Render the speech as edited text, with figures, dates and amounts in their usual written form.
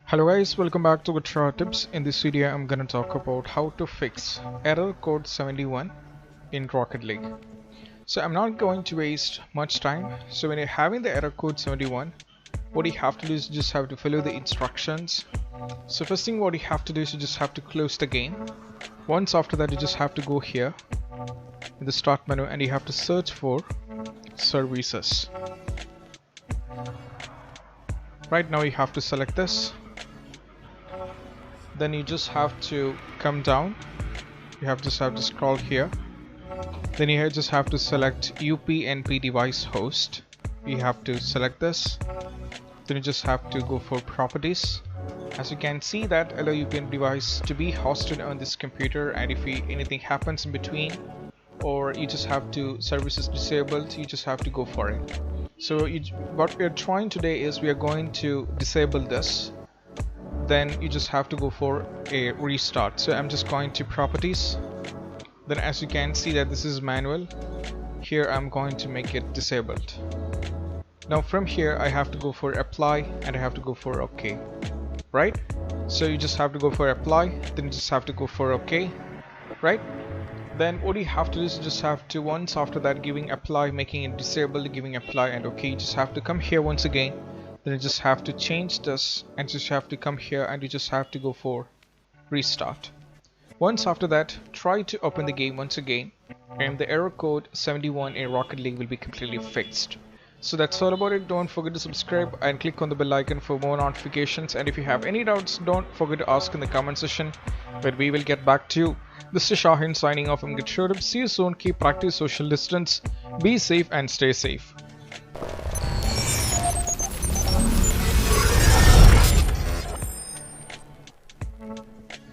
Hello guys, welcome back to Guitar Tips. In this video I'm gonna talk about how to fix error code 71 in Rocket League. So I'm not going to waste much time. So when you're having the error code 71, what you have to do is you just have to follow the instructions. So first thing what you have to do is you just have to close the game. Once after that you just have to go here in the start menu and you have to search for services. Right now you have to select this. Then you just have to come down. You just have to scroll here. Then you just have to select UPnP device host. You have to select this. Then you just have to go for properties. As you can see that allow UPnP device to be hosted on this computer, and if anything happens in between or you just have to services disabled, you just have to go for it. So what we are trying today is we are going to disable this. Then you just have to go for a restart. So I'm just going to properties. Then as you can see that this is manual. Here I'm going to make it disabled. Now from here I have to go for apply and I have to go for OK. Right? So you just have to go for apply. Then you just have to go for OK. Right? Then what you have to do is you just have to, once after that, giving apply, making it disabled, giving apply and OK, you just have to come here once again. Then you just have to change this and just have to come here and you just have to go for restart. Once after that, try to open the game once again and the error code 71 in Rocket League will be completely fixed. So that's all about it. Don't forget to subscribe and click on the bell icon for more notifications, and if you have any doubts, don't forget to ask in the comment section, but we will get back to you. This is Shahin signing off from Guitar Tips. See you soon. Keep practice social distance. Be safe and stay safe.